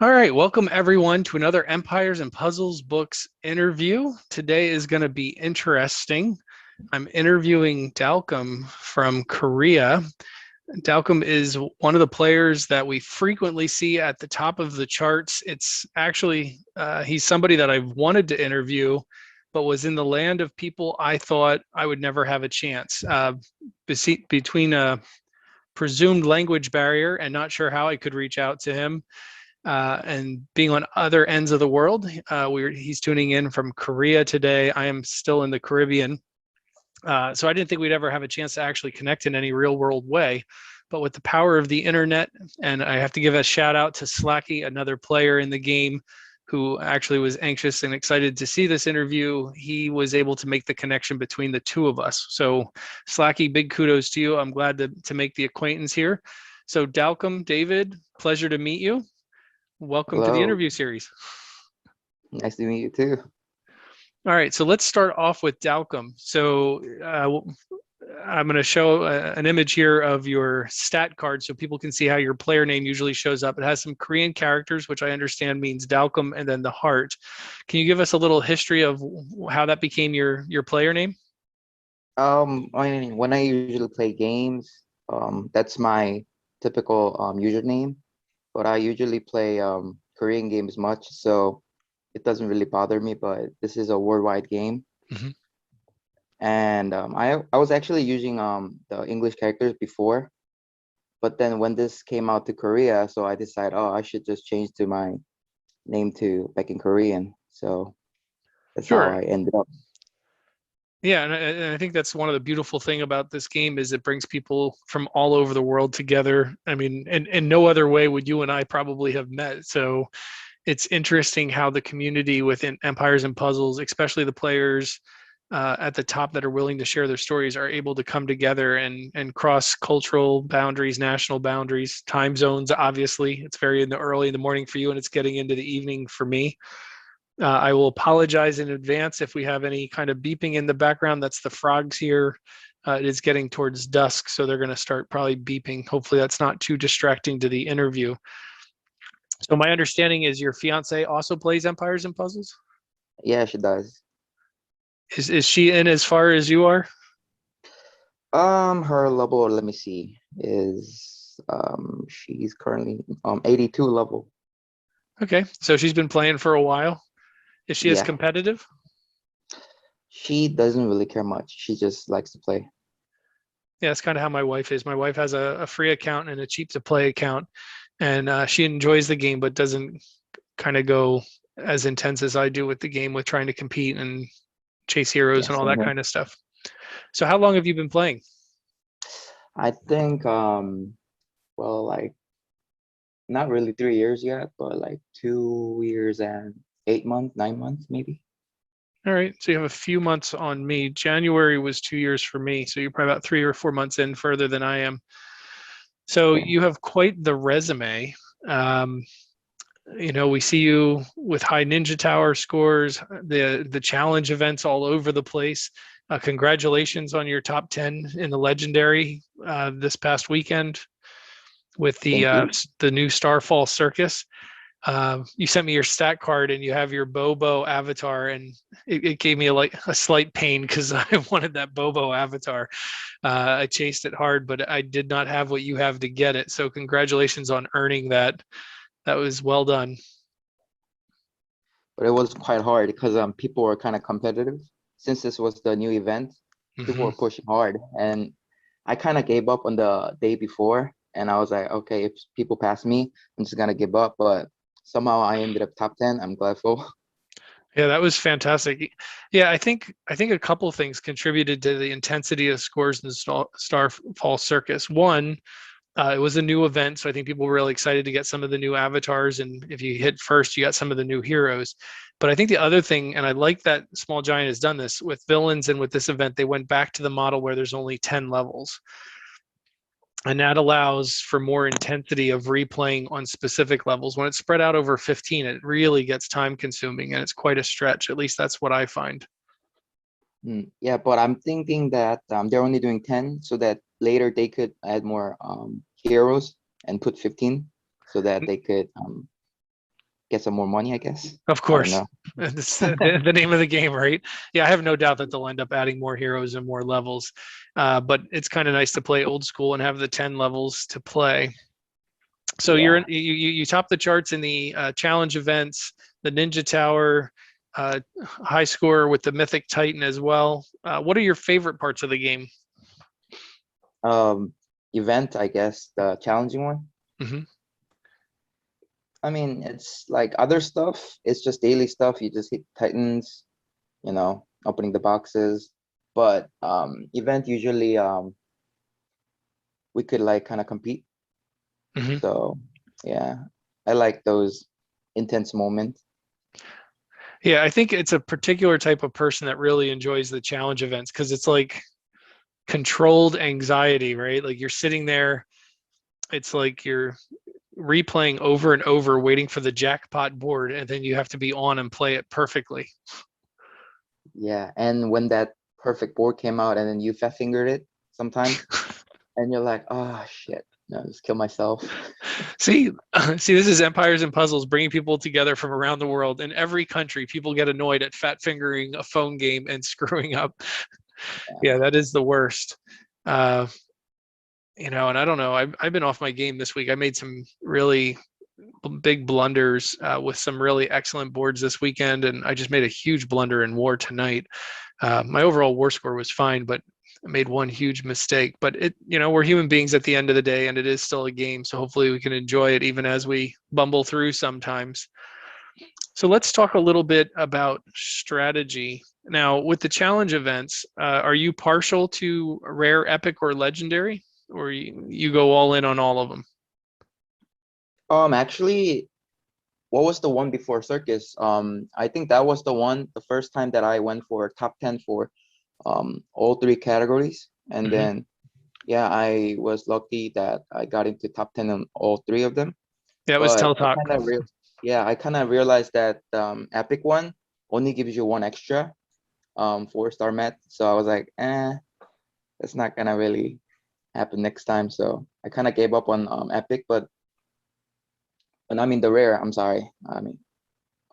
All right, welcome everyone to another Empires and Puzzles Books interview. Today is going to be interesting. I'm interviewing Dalkom from Korea. Dalkom is one of the players that we frequently see at the top of the charts. It's actually, he's somebody that I've wanted to interview, but was in the land of people I thought I would never have a chance. Between a presumed language barrier and not sure how I could reach out to him, and being on other ends of the world. He's tuning in from Korea today. I am still in the Caribbean. So I didn't think we'd ever have a chance to actually connect in any real world way. But with the power of the internet, and I have to give a shout out to Slacky, another player in the game who actually was anxious and excited to see this interview. He was able to make the connection between the two of us. So Slacky, big kudos to you. I'm glad to make the acquaintance here. So Dalkom, David, pleasure to meet you. Welcome to the Hello, interview series. nice to meet you too. All right, so let's start off with Dalkom. So I'm going to show an image here of your stat card so people can see how your player name usually shows up. It has some Korean characters, which I understand means Dalkom, and then the heart. Can you give us a little history of how that became your player name? When I usually play games, that's my typical username, but I usually play Korean games much, so it doesn't really bother me, but this is a worldwide game. Mhm. And I was actually using the English characters before, but then when this came out to Korea, so I decided, oh, I should just change to my name to back in Korean. So that's how Sure. I ended up. Yeah, and I think that's one of the beautiful thing about this game is it brings people from all over the world together. I mean, in no other way would you and I probably have met. So it's interesting how the community within Empires and Puzzles, especially the players at the top that are willing to share their stories, are able to come together and cross cultural boundaries, national boundaries, time zones. Obviously, it's very in the early in the morning for you, and it's getting into the evening for me. I will apologize in advance if we have any kind of beeping in the background. That's the frogs here. It is getting towards dusk, so they're going to start probably beeping. Hopefully, that's not too distracting to the interview. So my understanding is your fiance also plays Empires and Puzzles. Yeah, she does. Is she in as far as you are? Her level, let me see, is she's currently 82 level. Okay, so she's been playing for a while. Is she as Yeah, competitive? she doesn't really care much. She just likes to play. Yeah, that's kind of how my wife is. My wife has a free account and a cheap to play account, and she enjoys the game, but doesn't kind of go as intense as I do with the game with trying to compete and chase heroes Yeah, and all same that here. kind of stuff. So how long have you been playing? I think well, like not really 3 years yet, but like 2 years and 8 months, 9 months maybe. All right, so you have a few months on me. January was 2 years for me, so you're probably about 3 or 4 months in further than I am. So Okay. you have quite the resume. Um, we see you with high Ninja Tower scores, the challenge events all over the place. Congratulations on your top 10 in the legendary this past weekend with Thank you. the new Starfall Circus. You sent me your stat card and you have your Bobo avatar, and it gave me a slight pain because I wanted that Bobo avatar. I chased it hard, but I did not have what you have to get it. So congratulations on earning that. That was well done. But it was quite hard because people were kind of competitive. Since this was the new event, people Mm-hmm. were pushing hard, and I kind of gave up on the day before, and I was like, okay, if people pass me, I'm just gonna give up. But somehow I ended up top 10. I'm grateful. Yeah, that was fantastic. Yeah, I think a couple of things contributed to the intensity of scores in Starfall Circus. One, it was a new event, so I think people were really excited to get some of the new avatars. And if you hit first, you got some of the new heroes. But I think the other thing, and I like that Small Giant has done this with villains and with this event, they went back to the model where there's only 10 levels. And that allows for more intensity of replaying on specific levels. When it's spread out over 15, it really gets time consuming and it's quite a stretch. At least that's what I find. Yeah, but I'm thinking that they're only doing 10 so that later they could add more heroes and put 15 so that they could get some more money, I guess. Of I don't course. know. It's the name of the game, right? Yeah, I have no doubt that they'll end up adding more heroes and more levels. But it's kind of nice to play old school and have the 10 levels to play. So Yeah. you top the charts in the challenge events, the Ninja Tower, high score with the Mythic Titan as well. What are your favorite parts of the game? Um, Event, I guess, the challenging one. Hmm. I mean, it's like other stuff. It's just daily stuff. You just hit Titans, opening the boxes. But event usually we could like kind of compete. Hmm. So yeah, I like those intense moments. Yeah, I think it's a particular type of person that really enjoys the challenge events because it's like controlled anxiety, right? Like you're sitting there, it's like you're replaying over and over, waiting for the jackpot board, and then you have to be on and play it perfectly. Yeah, and when that perfect board came out, and then you fat fingered it sometimes, and you're like, oh shit, no, just kill myself. See, see, this is Empires and Puzzles bringing people together from around the world. In every country, people get annoyed at fat fingering a phone game and screwing up. Yeah, that is the worst. Uh, and I don't know. I've been off my game this week. I made some really big blunders with some really excellent boards this weekend, and I just made a huge blunder in war tonight. My overall war score was fine, but I made one huge mistake. But we're human beings at the end of the day, and it is still a game. So hopefully we can enjoy it even as we bumble through sometimes. So let's talk a little bit about strategy. Now, with the challenge events, are you partial to rare, epic, or legendary, or you go all in on all of them? Actually, what was the one before Circus? I think that was the first time that I went for top 10 for all three categories. And Hmm. then yeah, I was lucky that I got into top 10 on all three of them. That was But Teltalk. I kind of realized that epic one only gives you one extra 4-star met. So I was like, that's not gonna really happen next time. So I kind of gave up on epic, but and I mean the rare, I'm sorry. I mean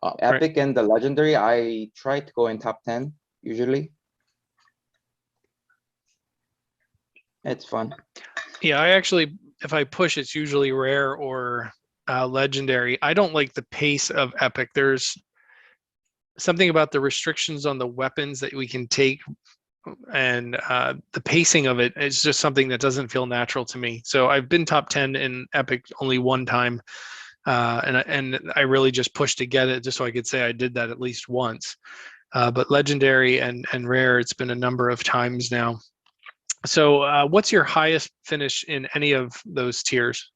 Right. epic and the legendary, I try to go in top 10 usually. It's fun. Yeah, I actually, if I push, it's usually rare or legendary. I don't like the pace of epic. There's something about the restrictions on the weapons that we can take, and the pacing of it is just something that doesn't feel natural to me. So I've been top 10 in epic only one time, and I really just pushed to get it just so I could say I did that at least once. But legendary and rare, it's been a number of times now. So, what's your highest finish in any of those tiers?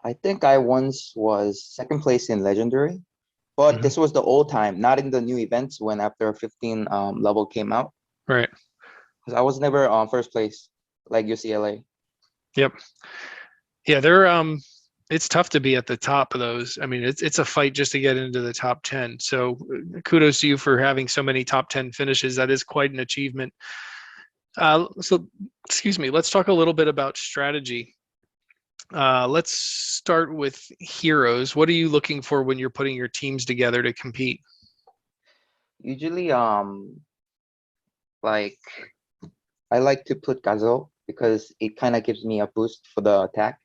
I think I once was second place in legendary, but Mhm. this was the old time, not in the new events when after 15 level came out. Right. Because I was never on first place like UCLA. Yep. Yeah, it's tough to be at the top of those. I mean, it's a fight just to get into the top 10. So, kudos to you for having so many top 10 finishes. That is quite an achievement. So, excuse me, let's talk a little bit about strategy. Let's start with heroes. What are you looking for when you're putting your teams together to compete? Usually, like I like to put Gazelle because it kind of gives me a boost for the attack.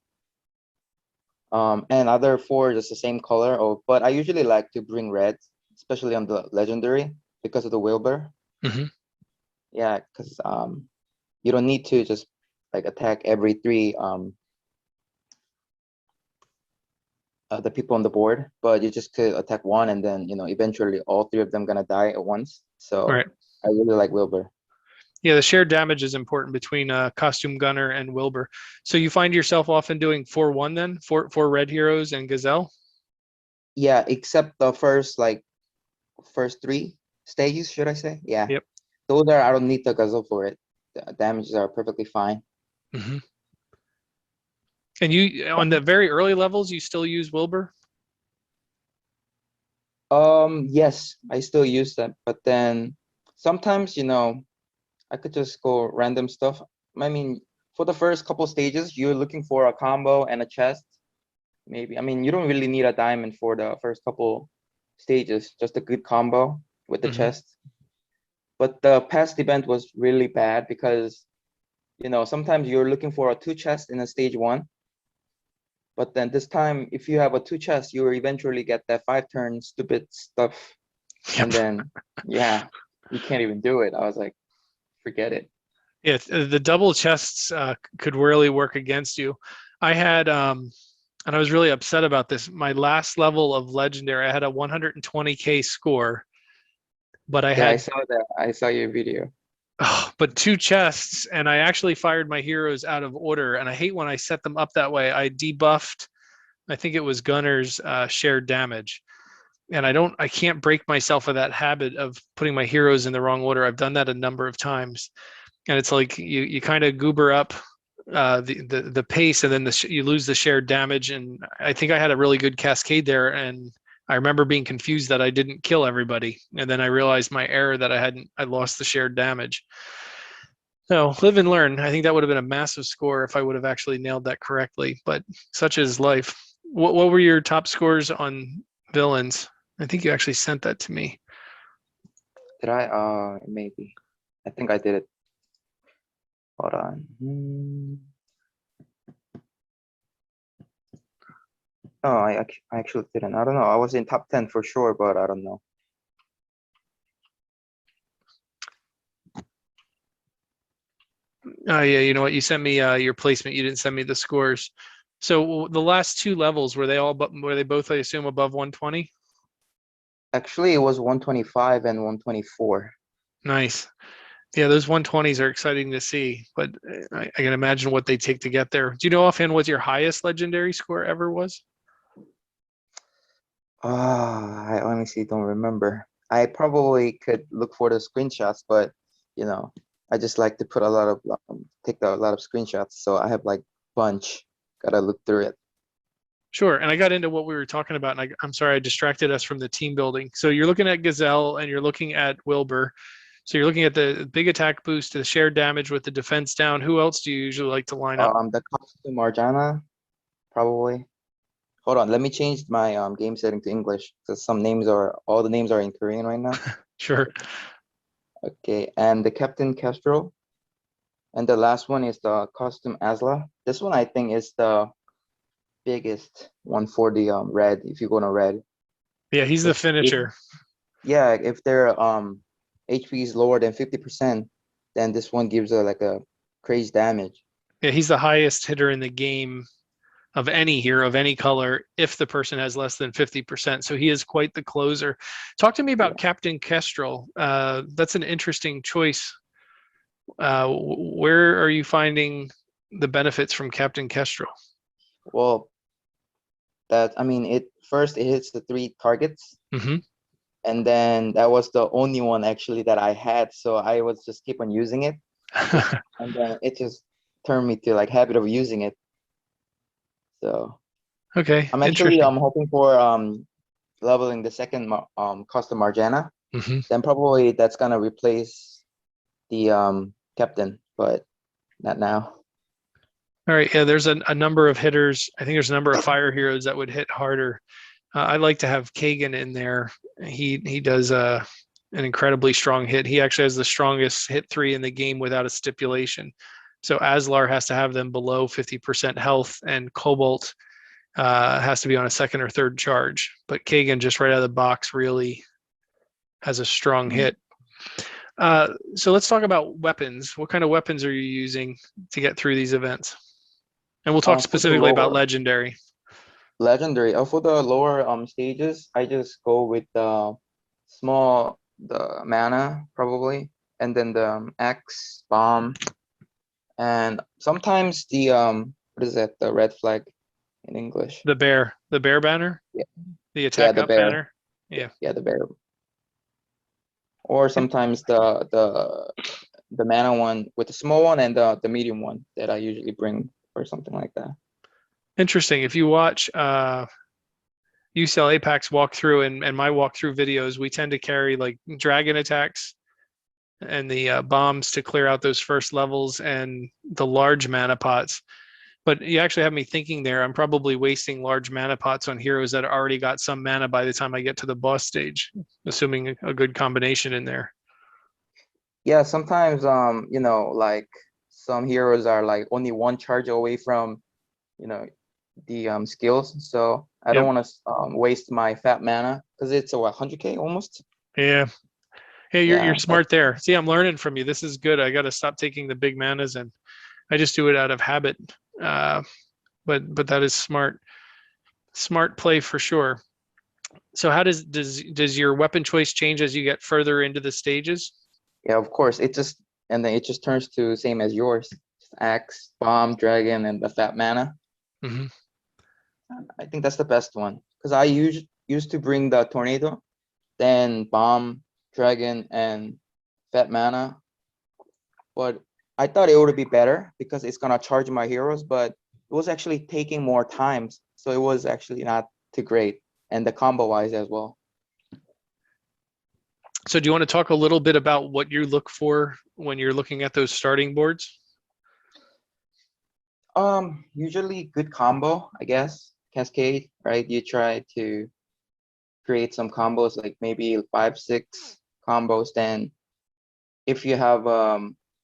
And other four just the same color. Or but I usually like to bring red, especially on the legendary because of the Wilbur. Hmm. Yeah, because you don't need to just like attack every three the people on the board, but you just could attack one, and then eventually all three of them gonna die at once. So Right. I really like Wilbur. Yeah, the shared damage is important between Costume Gunner and Wilbur. So you find yourself often doing 4-1 then, four red heroes and Gazelle? Yeah, except the first three stages, should I say? Yeah, Yep. those are I don't need the Gazelle for it. The damages are perfectly fine. Hmm. And you, on the very early levels, you still use Wilbur? Yes, I still use them, but then sometimes I could just go random stuff. I mean, for the first couple stages, you're looking for a combo and a chest, maybe. I mean, you don't really need a diamond for the first couple stages, just a good combo with the Hmm. chest. But the past event was really bad because, sometimes you're looking for a two chest in a stage one, but then this time, if you have a two chest, you will eventually get that 5 turn stupid stuff. Yep. And then, yeah, you can't even do it. I was like, forget it. Yeah, the double chests could really work against you. I had, and I was really upset about this. My last level of legendary, I had a 120K score, but I Yeah, I had, saw that. I saw your video. oh, but two chests, and I actually fired my heroes out of order. And I hate when I set them up that way. I debuffed, I think it was Gunner's shared damage. And I can't break myself of that habit of putting my heroes in the wrong order. I've done that a number of times. And it's like you kind of goober up the pace, and then you lose the shared damage. And I think I had a really good cascade there, and I remember being confused that I didn't kill everybody, and then I realized my error that I lost the shared damage. So live and learn. I think that would have been a massive score if I would have actually nailed that correctly, but such is life. What were your top scores on villains? I think you actually sent that to me. Did I? Maybe. I think I did it. Hold on. No, I actually didn't. I don't know. I was in top 10 for sure, but I don't know. Oh yeah, you know what? You sent me your placement. You didn't send me the scores. So the last two levels were they both, I assume, above 120? Actually, it was 125 and 124. Nice. Yeah, those 120s are exciting to see, but I can imagine what they take to get there. Do you know offhand what your highest legendary score ever was? I honestly don't remember. I probably could look for the screenshots, but you know, I just like to put a lot of take a lot of screenshots, so I have like bunch. Gotta look through it. Sure. And I got into what we were talking about, and I'm sorry I distracted us from the team building. So you're looking at Gazelle and you're looking at Wilbur. So you're looking at the big attack boost, the shared damage with the defense down. Who else do you usually like to line up? The costume Marjana, probably. Hold on, let me change my game setting to English because all the names are in Korean right now. Sure. Okay, and the Captain Kestrel, and the last one is the costume Asla. This one I think is the biggest one for the red. If you go to red, Yeah, he's the because finisher. yeah, if their HP is lower than 50%, then this one gives like a crazy damage. Yeah, he's the highest hitter in the game of any hero of any color if the person has less than 50%. So he is quite the closer. Talk to me about Yeah. Captain Kestrel. That's an interesting choice. Where are you finding the benefits from Captain Kestrel? Well, that I mean, it hits the 3 targets, Hmm. and then that was the only one actually that I had, so I was just keep on using it, and then it just turned me to like habit of using it. So Okay, I'm actually interesting. hoping for leveling the second custom Marjana. Hmm. Then probably that's gonna replace the captain, but not now. All right, yeah, there's a number of hitters. I think there's a number of fire heroes that would hit harder. I like to have Kagan in there. He does an incredibly strong hit. He actually has the strongest hit three in the game without a stipulation. So Aslar has to have them below 50% health, and Cobalt has to be on a second or third charge. But Kagan just right out of the box really has a strong Mm. hit. So let's talk about weapons. What kind of weapons are you using to get through these events? And we'll talk For the specifically about lower legendary. legendary, for the lower stages, I just go with the mana probably, and then the axe bomb, and sometimes the what is that, the red flag in English? The bear banner, Yeah, the yeah, attack the up bear. banner. Yeah. Yeah, the bear. Or And sometimes the mana one with the small one and the medium one that I usually bring or something like that. interesting. If you watch UCL Apex walkthrough and my walkthrough videos, we tend to carry like dragon attacks and the bombs to clear out those first levels and the large mana pots. But you actually have me thinking there. I'm probably wasting large mana pots on heroes that already got some mana by the time I get to the boss stage, assuming a good combination in there. Yeah, sometimes like some heroes are like only one charge away from, you know, the skills. So I don't Yep. want to waste my fat mana because it's a 100k almost. Yeah. Hey, you're Yeah, like smart there. See, I'm learning from you. This is good. I got to stop taking the big manas, and I just do it out of habit. Uh, but that is smart. Smart play for sure. So how does your weapon choice change as you get further into the stages? yeah, of course. And then it just turns to same as yours. Axe, bomb, dragon, and the fat mana. Hmm. I think that's the best one because I used to bring the tornado, then bomb, dragon, and fat mana. But I thought it would be better because it's gonna charge my heroes, but it was actually taking more times, so it was actually not too great, and the combo wise as well. So do you want to talk a little bit about what you look for when you're looking at those starting boards? Usually good combo, I guess. Cascade, right? You try to create some combos, like maybe 5, 6 combos. Then if you have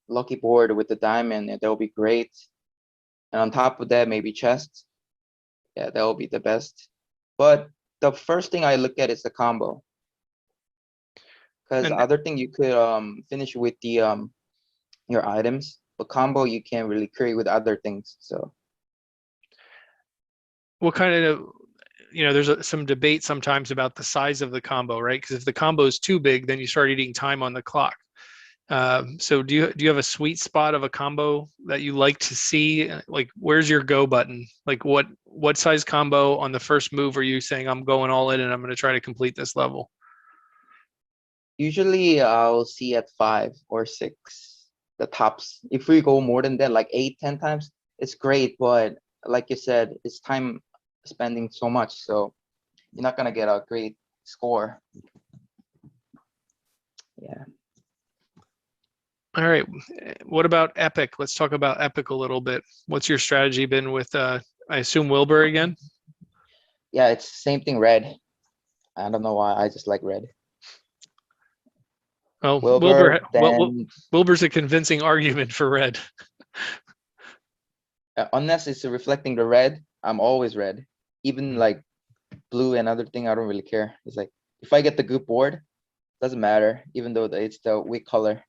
lucky board with the diamond, that'll be great. And on top of that, maybe chests. Yeah, that will be the best. But the first thing I look at is the combo. Because And other thing you could finish with the your items, but combo you can't really create with other things. So what kind of, there's some debate sometimes about the size of the combo, right? Because if the combo is too big, then you start eating time on the clock. So do you have a sweet spot of a combo that you like to see? Like, where's your go button? Like, what size combo on the first move are you saying I'm going all in and I'm going to try to complete this level? usually I'll see at 5 or 6 the tops. If we go more than that, like 8, 10 times, it's great. But like you said, it's time spending so much, so you're not gonna get a great score. Yeah. All right. What about Epic? Let's talk about Epic a little bit. What's your strategy been with, I assume Wilbur again? Yeah, it's same thing, red. I don't know why, I just like red. Oh, Wilbur, then Wilbur's a convincing argument for red. unless it's reflecting the red, I'm always red. Even like blue and other thing, I don't really care. It's like if I get the good board, doesn't matter, even though it's the weak color.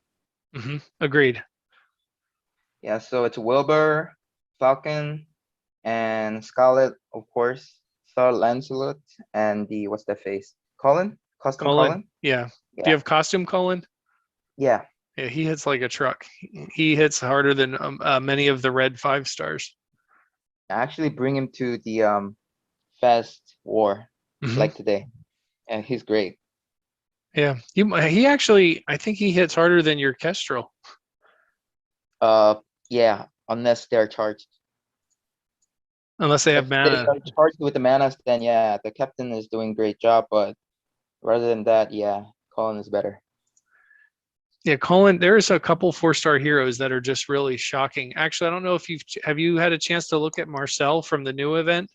Hmm. Agreed. Yeah, so it's Wilbur, Falcon, and Scarlet, of course, Sir Lancelot, and the what's that face? Colin? Custom Colin, Colin? yeah. Do you Yeah, have costume Colin? yeah. Yeah, he hits like a truck. He hits harder than many of the red 5 stars. I actually bring him to the Fast War, Hmm. like today, and he's great. Yeah, he actually, I think he hits harder than your Kestrel. Uh, yeah, unless they're charged. Unless they have If they mana. are charged with the manas, then yeah, the captain is doing great job. But rather than that, yeah, Colin is better. Yeah, Colin, there's a couple 4-star heroes that are just really shocking. Actually, I don't know if have you had a chance to look at Marcel from the new event?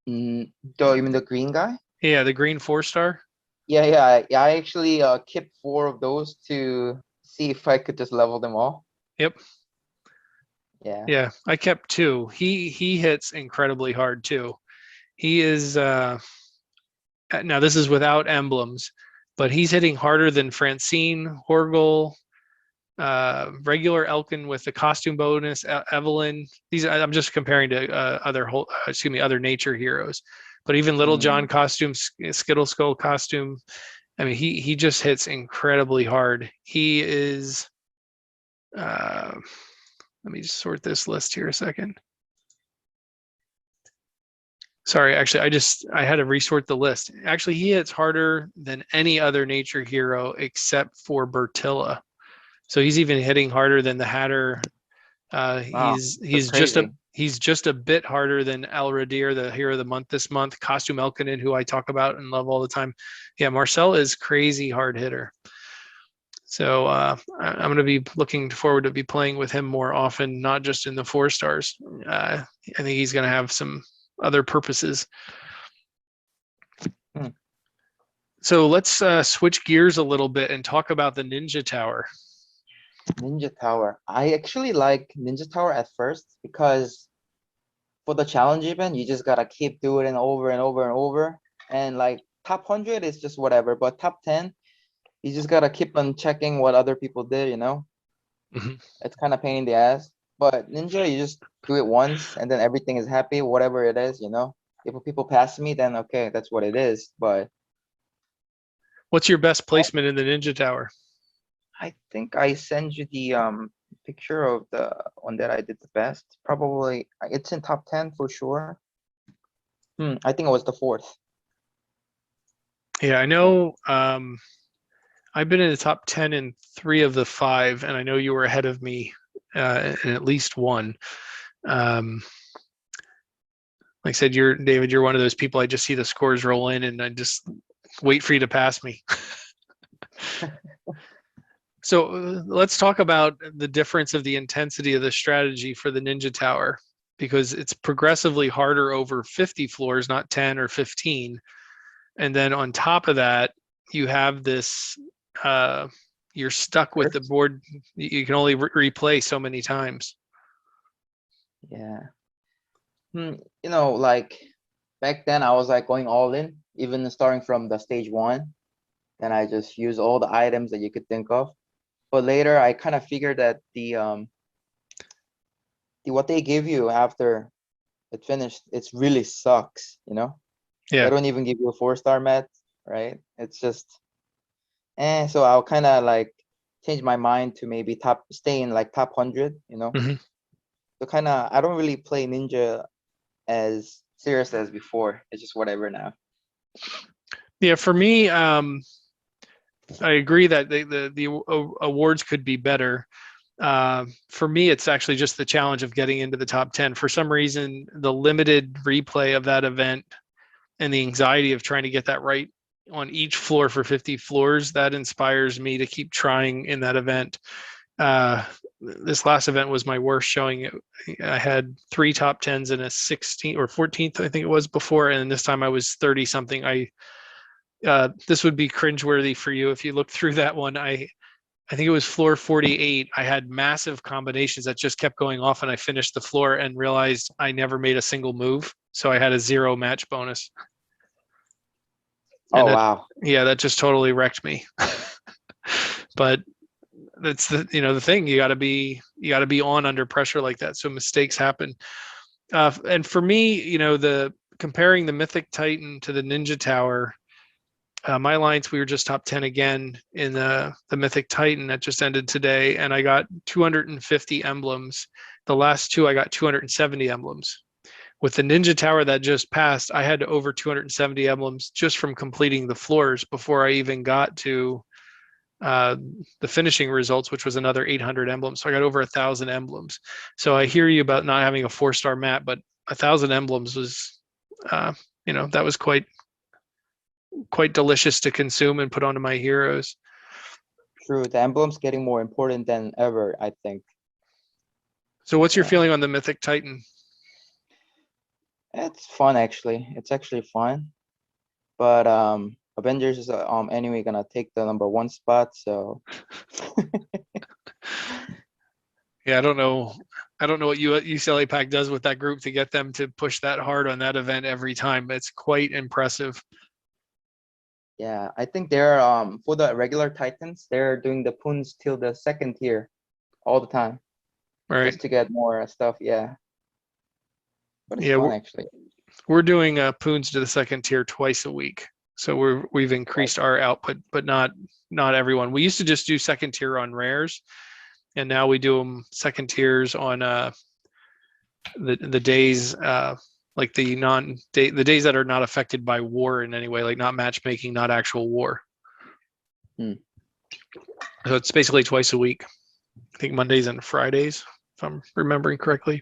Mm, you mean the green guy? Yeah, the green 4-star. Yeah, yeah. I actually kept 4 of those to see if I could just level them all. Yep. Yeah. Yeah, I kept 2. He hits incredibly hard too. He is now this is without emblems, but he's hitting harder than Francine, Horgel, regular Elkin with the costume bonus, Evelyn. These I'm just comparing to other nature heroes. But even Little John Mm. costume, Skittle Skull costume. I mean, he just hits incredibly hard. He is. Uh, Let me just sort this list here a second. Sorry, actually, I had to resort the list. Actually, he hits harder than any other nature hero except for Bertilla. So he's even hitting harder than the Hatter. Wow, that's crazy. He's just a bit harder than El Radir, the hero of the month this month. Costume Elkinen, who I talk about and love all the time. Yeah, Marcel is crazy hard hitter. So I'm going to be looking forward to be playing with him more often, not just in the 4 stars. I think he's going to have some other purposes. So let's switch gears a little bit and talk about the Ninja Tower. Ninja Tower. I actually like Ninja Tower at first because for the challenge event, you just gotta keep doing it over and over and over. And like top 100 is just whatever, but top 10, you just gotta keep on checking what other people did, you know? Mhm. It's kind of pain in the ass. But Ninja, you just do it once and then everything is happy, whatever it is, you know? If people pass me, then okay, that's what it is. But What's your best placement in the Ninja Tower? I think I send you the picture of the one that I did the best. Probably it's in top 10 for sure. I think it was the fourth. Yeah, I know. I've been in the top 10 in 3 of the 5, and I know you were ahead of me in at least one. Like I said, David, you're one of those people. I just see the scores roll in, and I just wait for you to pass me. So let's talk about the difference of the intensity of the strategy for the Ninja Tower, because it's progressively harder over 50 floors, not 10 or 15. And then on top of that, you have this, you're stuck with the board. You can only replay so many times. Yeah. You know, like back then I was like going all in, even starting from the stage 1. Then I just use all the items that you could think of. But later I kind of figured that what they give you after it finished, it's really sucks, you know? They Yeah. don't even give you a 4-star met, right? It's just so I'll kind of like change my mind to maybe stay in like top 100, you know? Mhm. So kind of I don't really play Ninja as serious as before. It's just whatever now. Yeah, for me, I agree that the awards could be better. For me, it's actually just the challenge of getting into the top 10. For some reason, the limited replay of that event and the anxiety of trying to get that right on each floor for 50 floors, that inspires me to keep trying in that event. This last event was my worst showing. I had 3 top 10s and a 16th or 14th, I think it was before. And this time I was 30 something. This would be cringeworthy for you if you look through that one. I think it was floor 48. I had massive combinations that just kept going off, and I finished the floor and realized I never made a single move. So I had a 0 match bonus. And Oh wow. yeah, that just totally wrecked me. But that's the thing. You got to be on under pressure like that. So mistakes happen. And for me, the comparing the Mythic Titan to the Ninja Tower, my alliance, we were just top 10 again in the Mythic Titan that just ended today, and I got 250 emblems. The last 2, I got 270 emblems. With the Ninja Tower that just passed, I had over 270 emblems just from completing the floors before I even got to the finishing results, which was another 800 emblems. So I got over 1,000 emblems. So I hear you about not having a 4-star map, but 1,000 emblems was, that was quite delicious to consume and put onto my heroes. True. The emblem's getting more important than ever, I think. So what's your Yeah. feeling on the Mythic Titan? It's fun actually. It's actually fun. But Avengers is anyway gonna take the number 1 spot, so Yeah, I don't know what UCLA Pack does with that group to get them to push that hard on that event every time. It's quite impressive. yeah, I think they're for the regular Titans, they're doing the puns till the 2nd tier all the time. Right. Just to get more stuff, yeah. But it's Yeah, fun actually. we're doing Poons to the 2nd tier twice a week. So we've increased our output, but not everyone. We used to just do 2nd tier on rares, and now we do them 2nd tiers on the days like the days that are not affected by war in any way, like not matchmaking, not actual war. So it's basically twice a week. I think Mondays and Fridays, if I'm remembering correctly.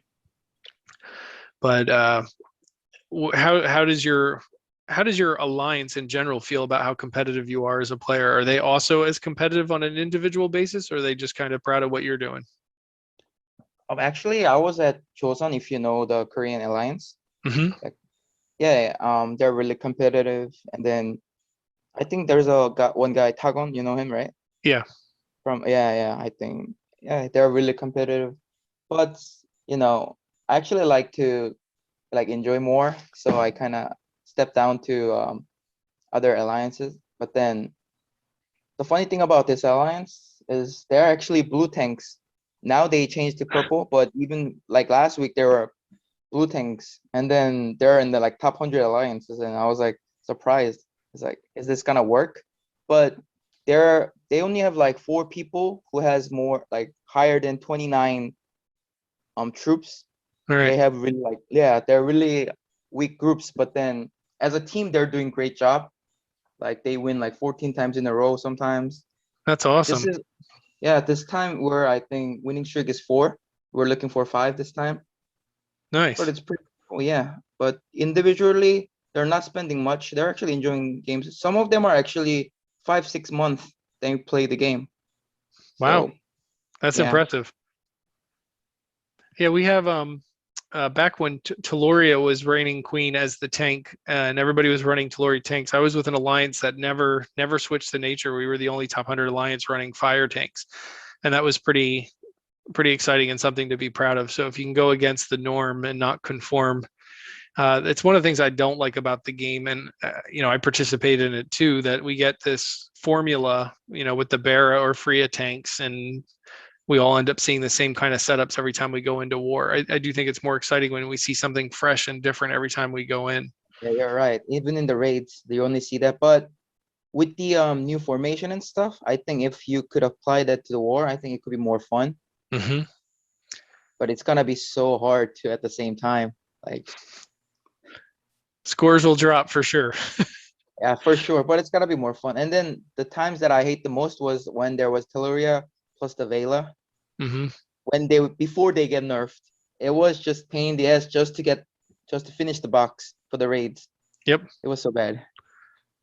But how does your how does your alliance in general feel about how competitive you are as a player? Are they also as competitive on an individual basis, or are they just kind of proud of what you're doing? Actually, I was at Joseon, if you know the Korean Alliance. Hmm. Like, yeah, they're really competitive. And then I think there's one guy, Tagon, you know him, right? Yeah. Yeah, I think, yeah, they're really competitive. But, you know, I actually like to like enjoy more. So I kind of step down to other alliances. But then the funny thing about this alliance is they're actually blue tanks. Now they changed to purple, but even like last week there were blue tanks, and then they're in the like top 100 alliances, and I was like surprised. It's like, is this gonna work? But they only have like 4 people who has more like higher than 29 troops. All They right. have really like, yeah, they're really weak groups, but then as a team they're doing great job. Like they win like 14 times in a row sometimes. That's This awesome. is Yeah, this time we're, I think, winning streak is 4. We're looking for 5 this time, but Nice. it's pretty cool, yeah. But individually, they're not spending much. They're actually enjoying games. Some of them are actually 5, 6 months they play the game. Wow. So That's yeah. impressive. Yeah, we have back when Taloria was reigning queen as the tank, and everybody was running Taloria tanks. I was with an alliance that never switched the nature. We were the only top 100 alliance running fire tanks, and that was pretty exciting and something to be proud of. So if you can go against the norm and not conform, it's one of the things I don't like about the game. And I participate in it too. That we get this formula, with the Bara or Freya tanks, and we all end up seeing the same kind of setups every time we go into war. I do think it's more exciting when we see something fresh and different every time we go in. Yeah, you're right. Even in the raids, you only see that. But with the new formation and stuff, I think if you could apply that to the war, I think it could be more fun. Hmm. But it's gonna be so hard to at the same time. Like, Scores will drop for sure. yeah, for sure. But it's gonna be more fun. And then the times that I hate the most was when there was Teleria plus the Vela. Hmm. When they before they get nerfed, it was just pain in the ass just to finish the box for the raids. Yep. It was so bad.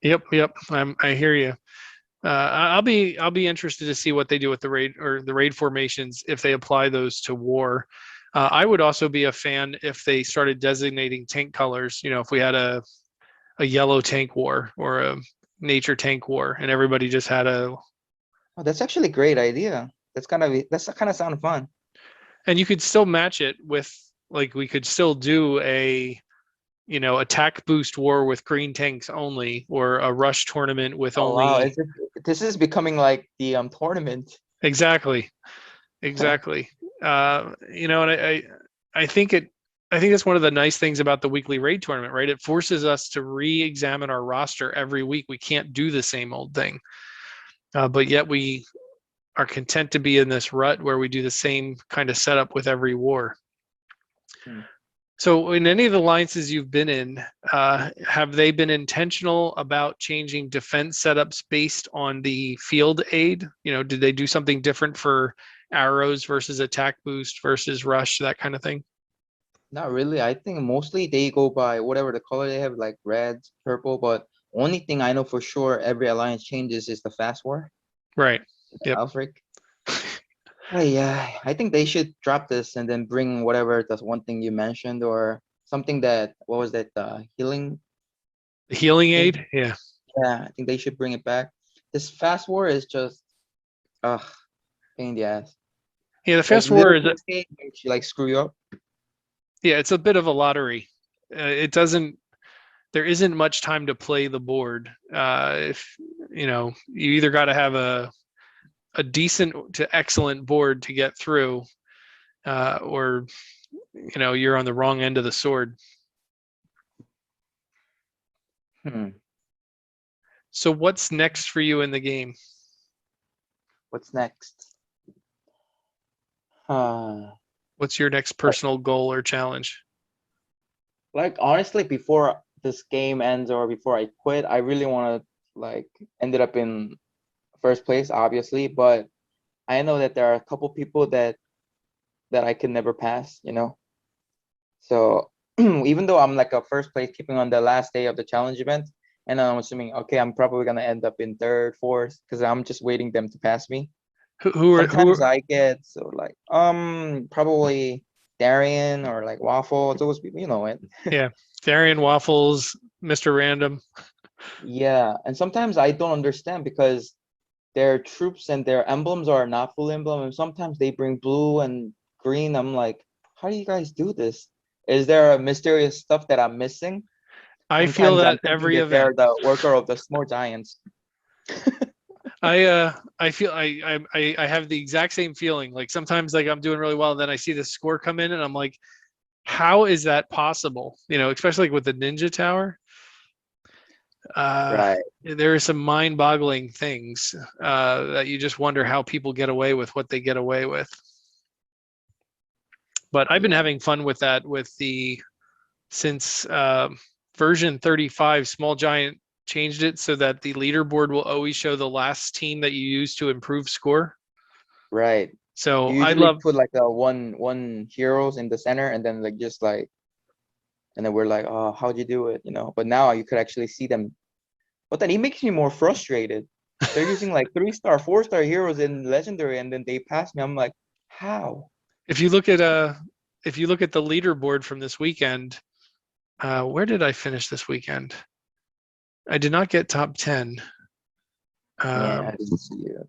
Yep. I hear you. I'll be interested to see what they do with the raid formations if they apply those to war. I would also be a fan if they started designating tank colors. If we had a yellow tank war or a nature tank war, and everybody just had Oh, that's actually a great idea. That's kind of sound fun. and you could still match it with, like, we could still do a attack boost war with green tanks only, or a rush tournament with Oh wow, only. this is becoming like the tournament. Exactly. Exactly. And I think that's one of the nice things about the weekly raid tournament, right? It forces us to re-examine our roster every week. We can't do the same old thing, but yet we are content to be in this rut where we do the same kind of setup with every war. Hmm. So, in any of the alliances you've been in, have they been intentional about changing defense setups based on the field aid? Did they do something different for arrows versus attack boost versus rush, that kind of thing? Not really. I think mostly they go by whatever the color they have, like red, purple. But only thing I know for sure every alliance changes is the fast war, Right. the Yep. outbreak. Oh yeah, I think they should drop this and then bring whatever that's one thing you mentioned or something that what was that healing The healing thing? aid. Yeah. Yeah, I think they should bring it back. This fast war is just ugh, pain in the ass. Yeah. The Like fast war little is, things makes you like screw you up. yeah, it's a bit of a lottery. It doesn't, there isn't much time to play the board. If you either got to have a decent to excellent board to get through, or you're on the wrong end of the sword. Hmm. So what's next for you in the game? What's next? Uh, What's your next like personal goal or challenge? like honestly, before this game ends or before I quit, I really want to like ended up in first place, obviously, but I know that there are a couple people that I can never pass. So even though I'm like a first place keeping on the last day of the challenge event, and I'm assuming, okay, I'm probably gonna end up in third, fourth, because I'm just waiting them to pass me. Who Sometimes are I get so like probably Darian or like Waffle. It's always people, you know it. yeah, Darian Waffles, Mr. Random. Yeah, and sometimes I don't understand because their troops and their emblems are not full emblem, and sometimes they bring blue and green. I'm like, how do you guys do this? Is there a mysterious stuff that I'm missing? I feel Sometimes I'm that thinking every that they're event. the worker of the small giants. I feel I have the exact same feeling. Like sometimes like I'm doing really well, and then I see the score come in, and I'm like, how is that possible? You know, especially like with the Ninja Tower. Right. There are some mind-boggling things that you just wonder how people get away with what they get away with. But I've been Yeah. having fun with that with the since version 35, Small Giant changed it so that the leaderboard will always show the last team that you use to improve score. Right. So You I usually love put like a one heroes in the center and then like just like and then we're like, oh, how'd you do it? You know, but now you could actually see them. But then it makes me more frustrated. They're using like 3-star, 4-star heroes in legendary and then they pass me. I'm like, how? if you look at the leaderboard from this weekend, where did I finish this weekend? I did not get top 10. Yeah, I Um, didn't see you.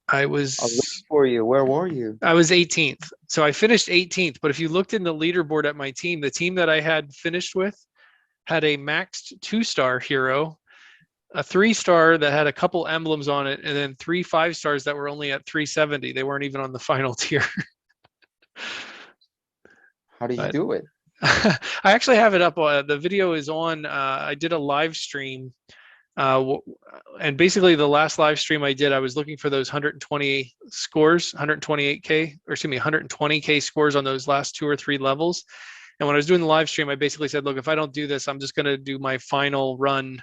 I I was was looking for you. Where were you? I was 18th. So I finished 18th. But if you looked in the leaderboard at my team, the team that I had finished with had a maxed 2-star hero, a 3-star that had a couple emblems on it, and then 3 5-stars that were only at 370. They weren't even on the final tier. How did you But do it? I actually have it up. The video is on. I did a live stream. And basically, the last live stream I did, I was looking for those 120 scores, 128K, or excuse me, 120K scores on those last 2 or 3 levels. And when I was doing the live stream, I basically said, look, if I don't do this, I'm just going to do my final run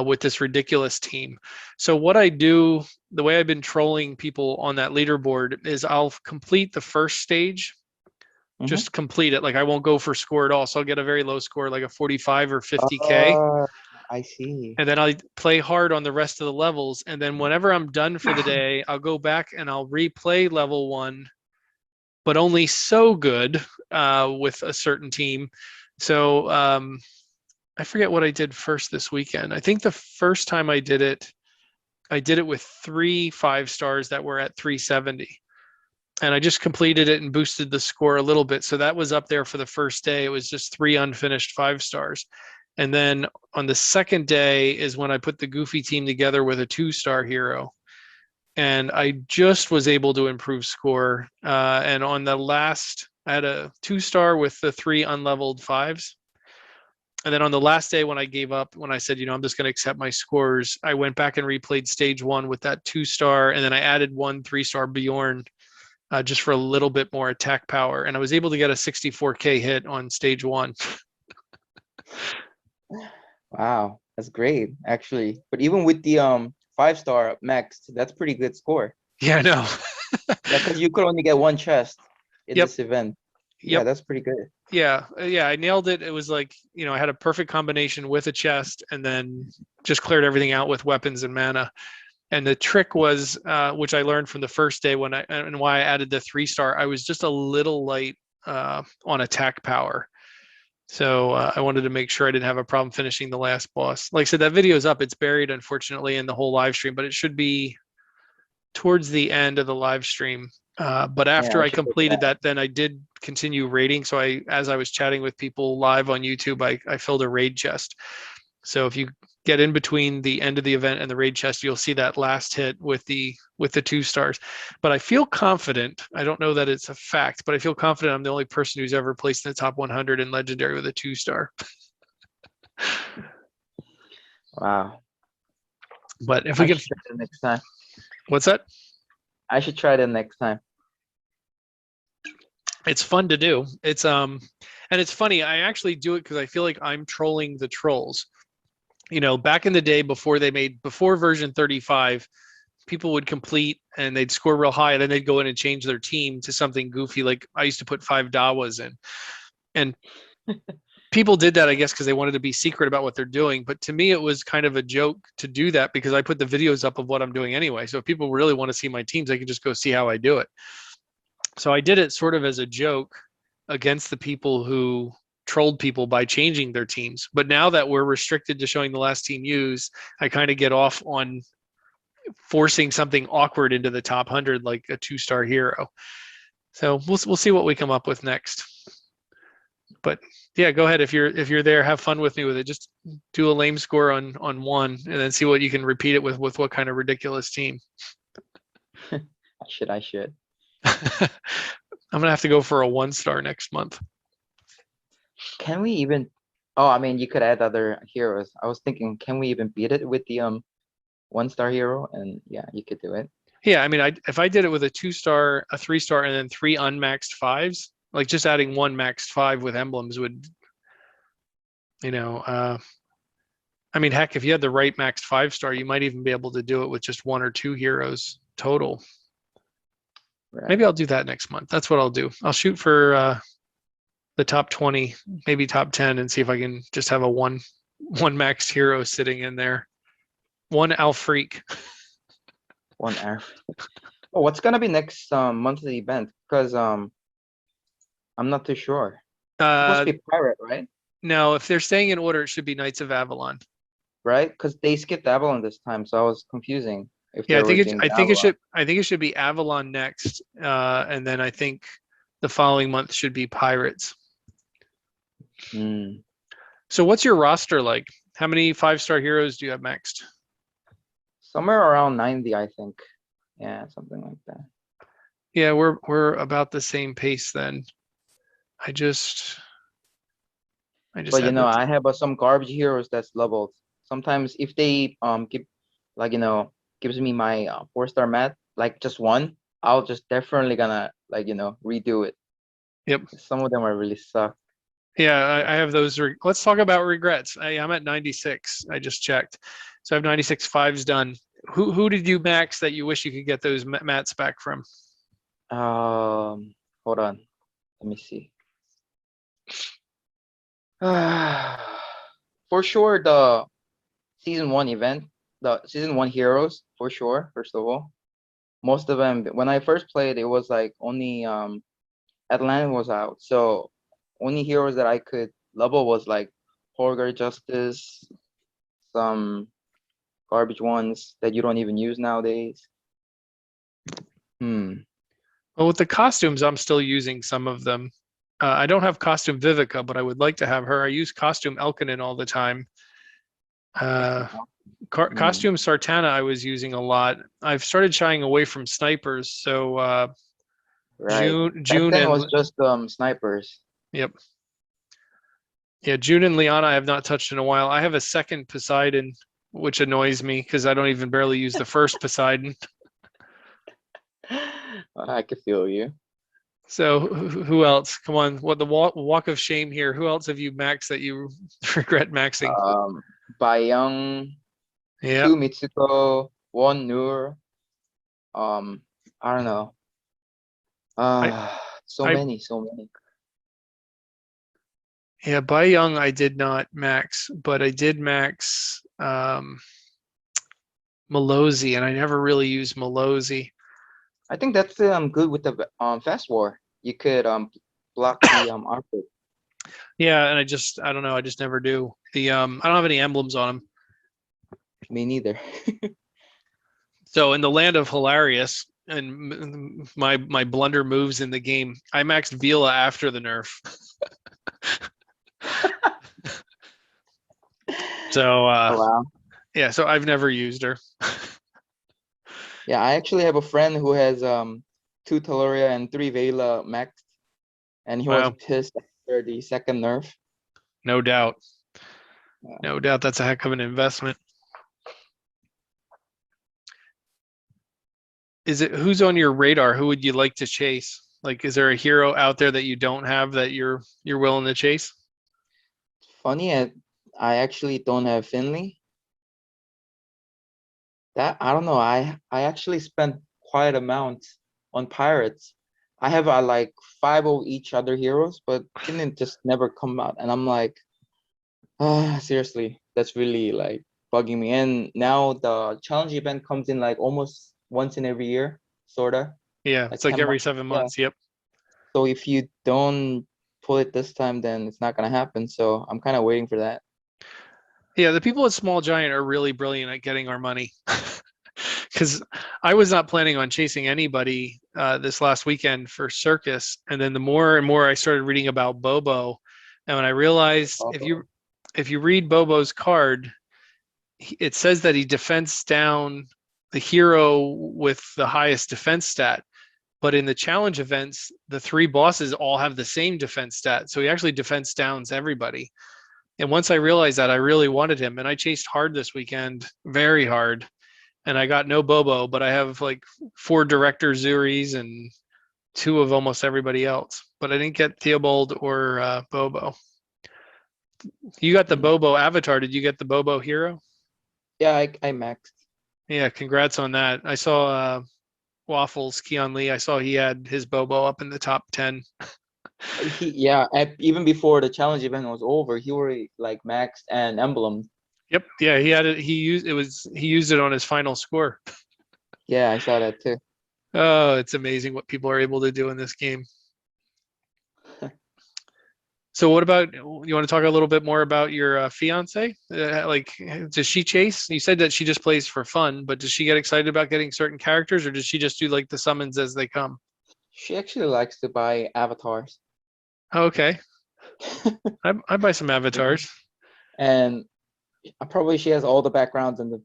with this ridiculous team. So what I do, the way I've been trolling people on that leaderboard is I'll complete the first stage, Mm-hmm. just complete it. Like I won't go for score at all. So I'll get a very low score, like a 45 or 50K. Uh, I see. And then I play hard on the rest of the levels. And then whenever I'm done for the day, I'll go back and I'll replay level 1, but only so good with a certain team. So I forget what I did first this weekend. I think the first time I did it with 3 5-stars that were at 370. And I just completed it and boosted the score a little bit. So that was up there for the first day. It was just 3 unfinished 5-stars. And then on the second day is when I put the Goofy team together with a 2-star hero. And I just was able to improve score. And on the last, I had a 2-star with the 3 unleveled 5s. And then on the last day when I gave up, when I said, I'm just going to accept my scores, I went back and replayed stage 1 with that 2-star. And then I added 1 3-star Bjorn just for a little bit more attack power. And I was able to get a 64K hit on stage 1. Wow, that's great, actually. But even with the 5-star max, that's pretty good score. Yeah, I know. Yeah, because you could only get one chest in Yep. this event. Yeah, Yep. that's pretty good. Yeah. Yeah. I nailed it. It was like, I had a perfect combination with a chest and then just cleared everything out with weapons and mana. And the trick was, which I learned from the first day and why I added the 3-star, I was just a little light on attack power. So I wanted to make sure I didn't have a problem finishing the last boss. Like I said, that video is up. It's buried, unfortunately, in the whole live stream, but it should be towards the end of the live stream. But Yeah, after I I should look at completed that. that, then I did continue raiding. So as I was chatting with people live on YouTube, I filled a raid chest. So if you get in between the end of the event and the raid chest, you'll see that last hit with the 2-stars. But I feel confident. I don't know that it's a fact, but I feel confident I'm the only person who's ever placed in the top 100 in legendary with a 2-star. Wow. But if we I can, should try it next time. what's that? I should try that next time. It's fun to do. It's and it's funny. I actually do it because I feel like I'm trolling the trolls. Back in the day before version 35, people would complete and they'd score real high, and then they'd go in and change their team to something goofy. Like I used to put 5 Dawas in, and People did that, I guess, because they wanted to be secret about what they're doing. But to me, it was kind of a joke to do that because I put the videos up of what I'm doing anyway. So if people really want to see my teams, they can just go see how I do it. So I did it sort of as a joke against the people who trolled people by changing their teams. But now that we're restricted to showing the last team used, I kind of get off on forcing something awkward into the top 100, like a 2-star hero. So we'll see what we come up with next. But yeah, go ahead. If you're there, have fun with me with it. Just do a lame score on one, and then see what you can repeat it with what kind of ridiculous team. I should. I'm gonna have to go for a 1-star next month. Can we even? Oh, I mean, you could add other heroes. I was thinking, can we even beat it with the 1-star hero? And yeah, you could do it. Yeah, I mean, if I did it with a 2-star, a 3-star, and then 3 unmaxed 5s, like just adding 1 maxed 5 with emblems would, I mean, heck, if you had the right maxed 5-star, you might even be able to do it with just 1 or 2 heroes total. Right. Maybe I'll do that next month. That's what I'll do. I'll shoot for the top 20, maybe top 10, and see if I can just have a one maxed hero sitting in there. 1 Alfreak. 1 Alfreak. Oh, what's gonna be next monthly event? Because I'm not too sure. It's supposed to be pirate, right? No, if they're staying in order, it should be Knights of Avalon. Right? Because they skipped Avalon this time, so I was confusing if Yeah, they were doing Avalon. I think it should be Avalon next, and then I think the following month should be Pirates. Hmm. So what's your roster like? How many 5-star heroes do you have maxed? Somewhere around 90, I think. Yeah, something like that. Yeah, we're about the same pace then. I just But had I have some garbage heroes that's leveled. Sometimes if they give like gives me my 4-star mat, like just one, I'll just definitely gonna redo it. Yep. Some of them are really suck. Yeah, I have those. Let's talk about regrets. I'm at 96. I just checked. So I have 96 5s done. Who did you max that you wish you could get those mats back from? Hold on. Let me see. For sure, the season 1 event, the season 1 heroes, for sure, first of all. Most of them, when I first played, it was like only Atlanta was out. So only heroes that I could level was like Holger Justice, some garbage ones that you don't even use nowadays. Well, with the costumes, I'm still using some of them. I don't have costume Vivica, but I would like to have her. I use costume Elkinen all the time. Costume Sartana I was using a lot. I've started shying away from snipers, so Right. June then and was just snipers. Yep. Yeah, June and Liana I have not touched in a while. I have a second Poseidon, which annoys me because I don't even barely use the first Poseidon. I can feel you. So who else? Come on, what the walk of shame here? Who else have you maxed that you regret maxing? Bayang, Yeah, 2 Mitsuko, 1 Nur. I don't know. So many. Yeah, Bai Young I did not max, but I did max Malozzi, and I never really used Malozzi. I think that's good with the fast war. You could block the outfit. Yeah, and I don't know, I just never do. I don't have any emblems on them. Me neither. So in the land of hilarious and my blunder moves in the game, I maxed Vila after the nerf. So Oh, wow. yeah, so I've never used her. Yeah, I actually have a friend who has 2 Taloria and 3 Vela maxed, and he was pissed after the second nerf. No doubt. No doubt that's a heck of an investment. Who's on your radar? Who would you like to chase? Like, is there a hero out there that you don't have that you're willing to chase? Funny, I actually don't have Finley. That I don't know. I actually spent quite amount on pirates. I have like 5 of each other heroes, but didn't just never come out. And I'm like, seriously, that's really like bugging me. And now the challenge event comes in like almost once in every year, sorta, Yeah, like it's like 10 every months. seven Yeah. months. Yep. So if you don't pull it this time, then it's not gonna happen. So I'm kind of waiting for that. Yeah, the people at Small Giant are really brilliant at getting our money. Because I was not planning on chasing anybody this last weekend for circus, and then the more and more I started reading about Bobo, and when I realized Also, if you read Bobo's card, it says that he defends down the hero with the highest defense stat. But in the challenge events, the three bosses all have the same defense stat. So he actually defense downs everybody. And once I realized that, I really wanted him. And I chased hard this weekend, very hard. And I got no Bobo, but I have like 4 director Zuris and 2 of almost everybody else. But I didn't get Theobald or Bobo. You got the hmm. Bobo avatar. Did you get the Bobo hero? Yeah, I maxed. Yeah, congrats on that. I saw Waffles, Keon Lee. I saw he had his Bobo up in the top 10. Yeah, even before the challenge event was over, he already like maxed and emblemed. Yep. Yeah, he had it. He used it on his final score. Yeah, I saw that too. Oh, it's amazing what people are able to do in this game. So what about you want to talk a little bit more about your fiance? Like, does she chase? You said that she just plays for fun, but does she get excited about getting certain characters, or does she just do like the summons as they come? She actually likes to buy avatars. Oh, okay, I buy some Yeah. avatars. And probably she has all the backgrounds and the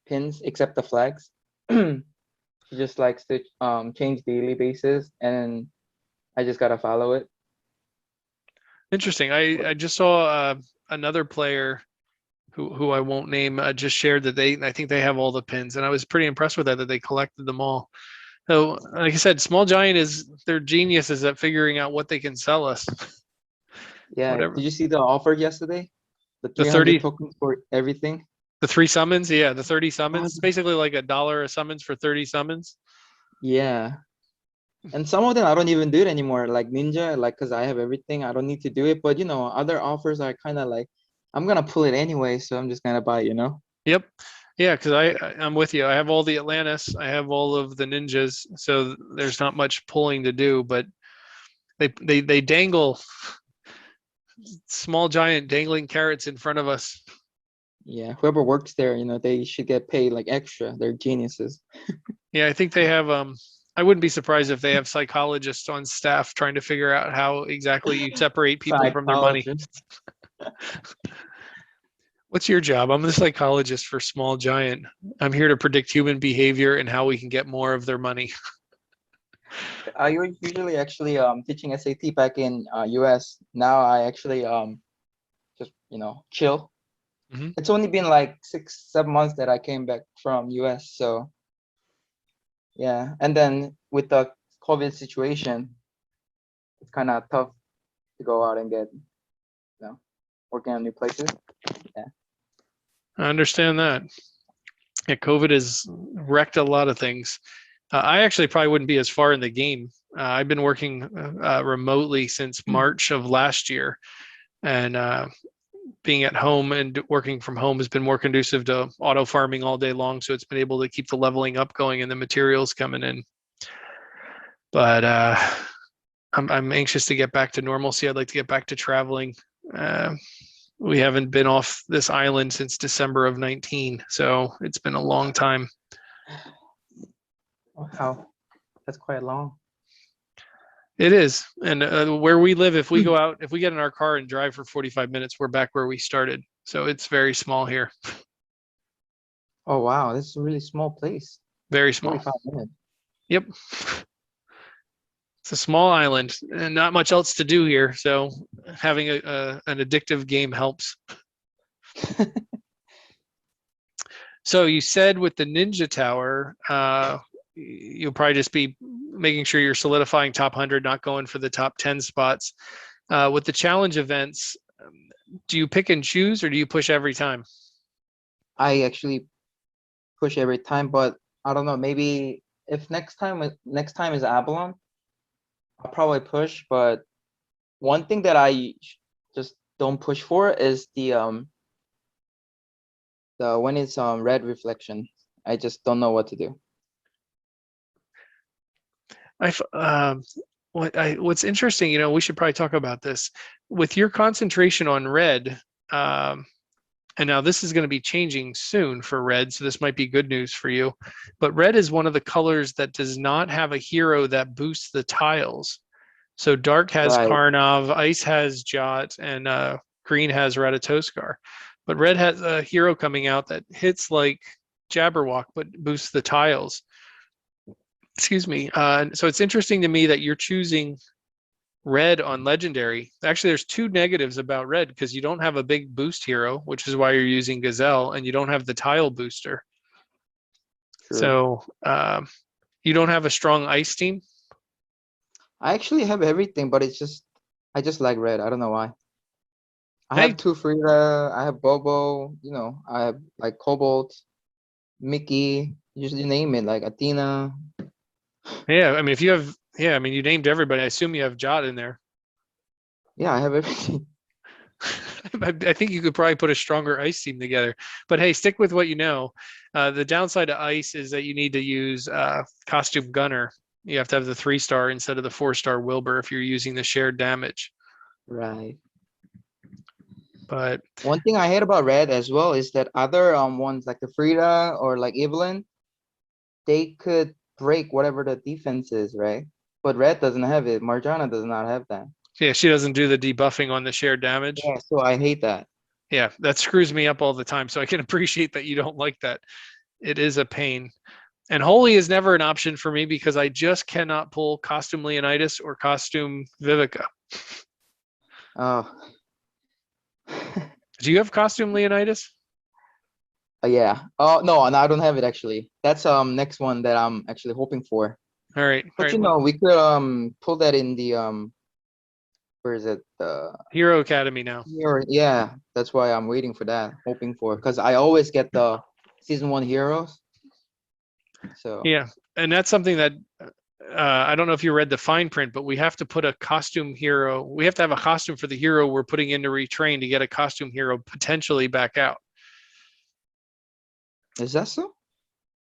pins except the flags. She just likes to change daily basis, and I just gotta follow it. Interesting. I just saw another player who I won't name just shared that I think they have all the pins, and I was pretty impressed with that they collected them all. So, like I said, Small Giant is they're geniuses at figuring out what they can sell us. Yeah, Whatever. did you see the offer yesterday? The The 300 30 tokens for everything. the 3 summons, yeah, the 30 Oh, summons. It's basically like $1 a summons for 30 summons. yeah, and some of them I don't even do it anymore. Like Ninja, like because I have everything, I don't need to do it. But other offers are kind of like, I'm gonna pull it anyway, so I'm just gonna buy. Yep. Yeah, because I'm with you. I have all the Atlantis, I have all of the ninjas, so there's not much pulling to do, but they dangle Small Giant dangling carrots in front of us. Yeah, whoever works there, they should get paid like extra. They're geniuses. Yeah, I think they have I wouldn't be surprised if they have psychologists on staff trying to figure out how exactly you separate people from their money. Psychologist. What's your job? I'm the psychologist for Small Giant. I'm here to predict human behavior and how we can get more of their money. I was usually actually teaching SAT back in US. Now I actually just chill. Mhm. It's only been like 6 7 months that I came back from US. So yeah, and then with the COVID situation, it's kind of tough to go out and get working on new places. Yeah. I understand that. Yeah, COVID has wrecked a lot of things. I actually probably wouldn't be as far in the game. I've been working remotely since March of last year, and being at home and working from home has been more conducive to auto farming all day long. So it's been able to keep the leveling up going and the materials coming in. But I'm anxious to get back to normalcy. I'd like to get back to traveling. Uh, we haven't been off this island since December of 19, so it's been a long time. Wow, that's quite long. It is, and where we live, if we go out, if we get in our car and drive for 45 minutes, we're back where we started. So it's very small here, Oh wow, this is a really small place. very small. 45 minutes. Yep, it's a small island and not much else to do here. So having an addictive game helps. So you said with the Ninja Tower, you'll probably just be making sure you're solidifying top 100, not going for the top 10 spots. With the challenge events, do you pick and choose or do you push every time? I actually push every time, but I don't know. Maybe if next time is Avalon, I'll probably push, but one thing that I just don't push for is the when it's red reflection. I just don't know what to do. What's interesting, we should probably talk about this with your concentration on red. And now this is going to be changing soon for red, so this might be good news for you. But red is one of the colors that does not have a hero that boosts the tiles. So dark has Right. Karnov, ice has Jot, and green has Ratatoskar. But red has a hero coming out that hits like Jabberwock but boosts the tiles. Excuse me. So it's interesting to me that you're choosing red on legendary. Actually, there's two negatives about red because you don't have a big boost hero, which is why you're using Gazelle, and you don't have the tile booster. True. So you don't have a strong ice team. I actually have everything, but I just like red. I don't know why. I Hey, have two Frida, I have Bobo, I have like Cobalt, Mickey, you name it, like Athena. yeah. I mean, if you have, yeah, I mean, you named everybody. I assume you have Jot in there. Yeah, I have everything. I think you could probably put a stronger ice team together. But hey, stick with what you know. The downside to ice is that you need to use costume gunner. You have to have the 3-star instead of the 4-star Wilbur if you're using the shared damage. Right. But One thing I hate about red as well is that other ones like the Frida or like Evelyn, they could break whatever the defense is, right? But red doesn't have it. Marjana does not have that. yeah, she doesn't do the debuffing on the shared damage. Yeah, so I hate that. Yeah, that screws me up all the time. So I can appreciate that you don't like that. It is a pain. And Holy is never an option for me because I just cannot pull Costume Leonidas or Costume Vivica. Oh. Do you have Costume Leonidas? Yeah. Oh no, I don't have it actually. That's next one that I'm actually hoping for. All right. All But right. Well, we could pull that in the where is it? Hero Academy now. Hero. Yeah, that's why I'm waiting for that, hoping for, because I always get the season 1 heroes. So Yeah. And that's something that I don't know if you read the fine print, but we have to put a costume hero. We have to have a costume for the hero we're putting into retrain to get a costume hero potentially back out. is that so?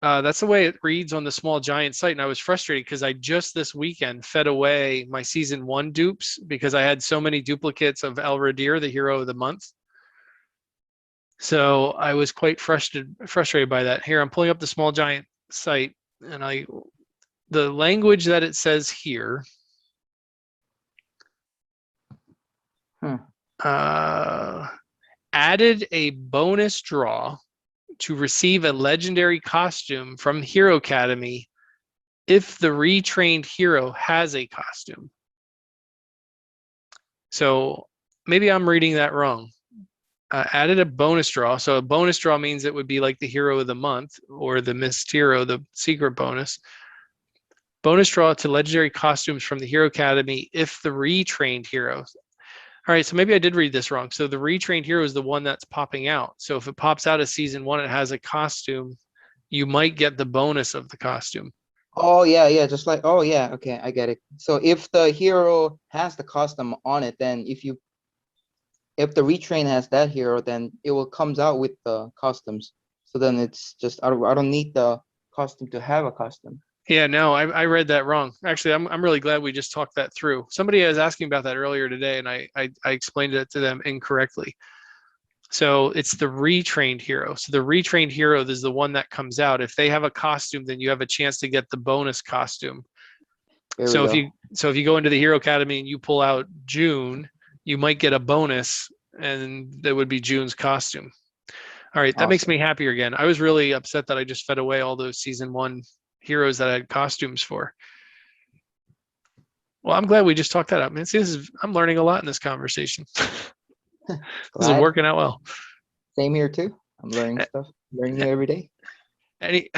That's the way it reads on the Small Giant site. And I was frustrated because I just this weekend fed away my season 1 dupes because I had so many duplicates of El Radir, the hero of the month. So I was quite frustrated by that. Here, I'm pulling up the Small Giant site, and the language that it says here added a bonus draw to receive a legendary costume from Hero Academy if the retrained hero has a costume. So maybe I'm reading that wrong. Added a bonus draw. So a bonus draw means it would be like the hero of the month or the missed hero, the secret bonus. Bonus draw to legendary costumes from the Hero Academy if the retrained hero. All right, so maybe I did read this wrong. So the retrained hero is the one that's popping out. So if it pops out of season 1, it has a costume, you might get the bonus of the costume. Oh yeah, just like, oh yeah, okay, I get it. So if the hero has the costume on it, then if the retrain has that hero, then it will comes out with the costumes. So then it's just I don't need the costume to have a costume. Yeah, no, I read that wrong. Actually, I'm really glad we just talked that through. Somebody was asking about that earlier today, and I explained it to them incorrectly. So it's the retrained hero. So the retrained hero is the one that comes out. If they have a costume, then you have a chance to get the bonus costume. So if you go into the Hero Academy and you pull out June, you might get a bonus, and that would be June's costume. All right, that makes me happier again. I was really upset that I just fed away all those season 1 heroes that I had costumes for. Well, I'm glad we just talked that out, man. See, I'm learning a lot in this conversation. This is working out well. Same here too. I'm learning stuff, learning new every day. Any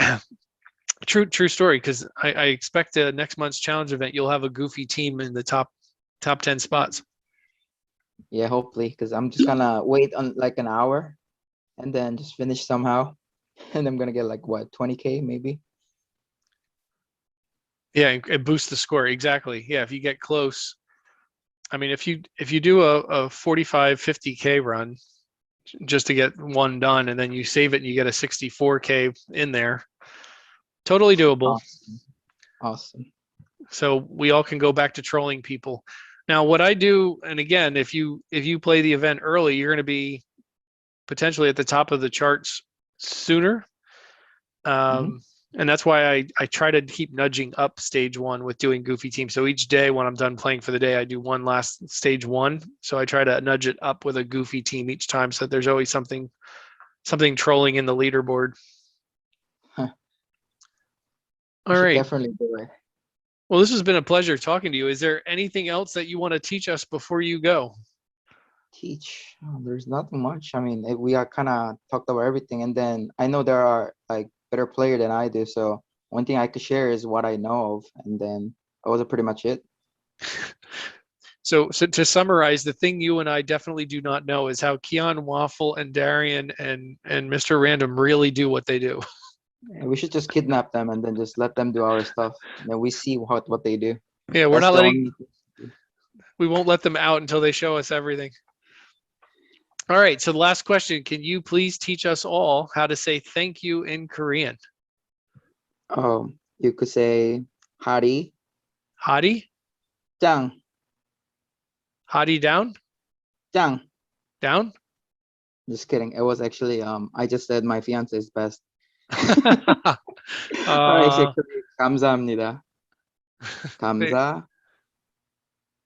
true story, because I expect next month's challenge event you'll have a goofy team in the top 10 spots. Yeah, hopefully, because I'm just gonna wait on like an hour and then just finish somehow. And I'm gonna get like what, 20K maybe? Yeah, it boosts the score. Exactly. Yeah, if you get close. I mean, if you do a 45, 50K run just to get one done, and then you save it and you get a 64K in there, totally doable. Awesome. Awesome. So we all can go back to trolling people. Now, what I do, and again, if you play the event early, you're going to be potentially at the top of the charts sooner. And that's why I try to keep nudging up stage one with doing goofy teams. So each day when I'm done playing for the day, I do one last stage one. So I try to nudge it up with a goofy team each time, so that there's always something trolling in the leaderboard. Huh. All right. Definitely do it. Well, this has been a pleasure talking to you. Is there anything else that you want to teach us before you go? Teach. Oh, there's nothing much. I mean, we are kind of talked about everything, and then I know there are like better player than I do. So one thing I could share is what I know of, and then that was pretty much it. So to summarize, the thing you and I definitely do not know is how Keon, Waffle, and Darian and Mr. Random really do what they do. Yeah, we should just kidnap them and then just let them do our stuff, and then we see what they do. Yeah, we're That's not the letting. only- We won't let them out until they show us everything. All right. So the last question: can you please teach us all how to say thank you in Korean? You could say Hari Hadi, Jang Hadi down, Jang. down. Just kidding. It was actually I just said my fiance is best. uh, 감사합니다. 감사.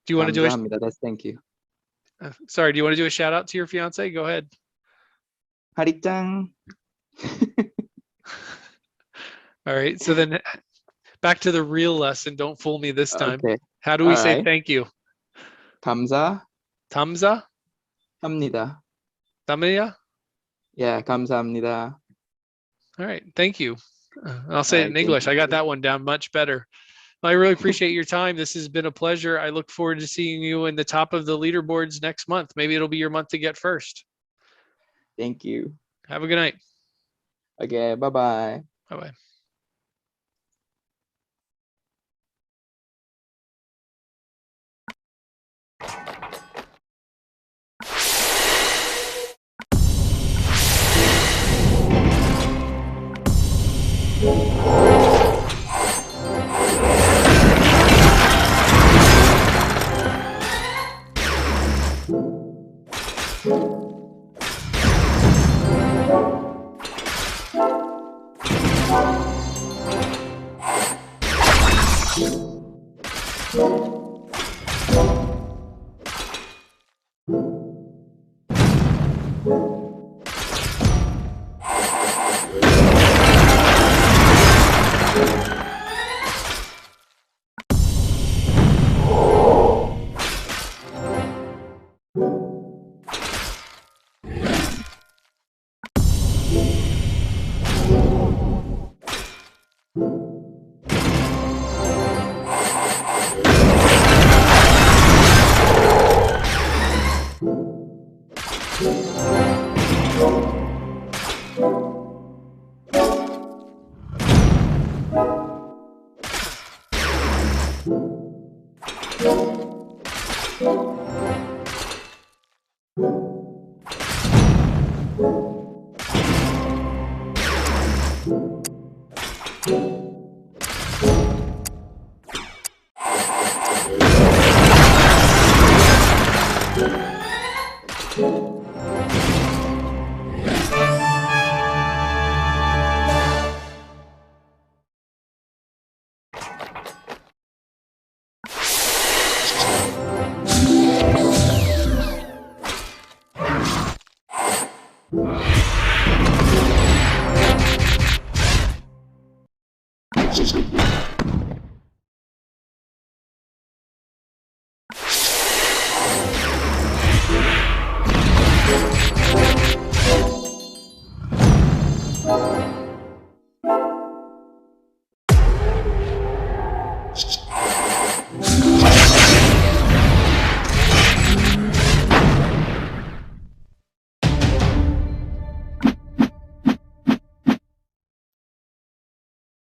Do you want to do a? 감사합니다. That's thank you. Sorry. Do you want to do a shout out to your fiance? Go ahead. 하리짱. All right. So then, back to the real lesson. Don't fool me this time. Okay. How do we All say right. thank you? 감사합니다. Tamza? Tamaya? Yeah, 감사합니다. All right. Thank you. I'll say All it right, in thank English. I got you. that one down much better. I really appreciate your time. This has been a pleasure. I look forward to seeing you in the top of the leaderboards next month. Maybe it'll be your month to get first. Thank you. Have a good night. Okay, bye-bye. Bye-bye.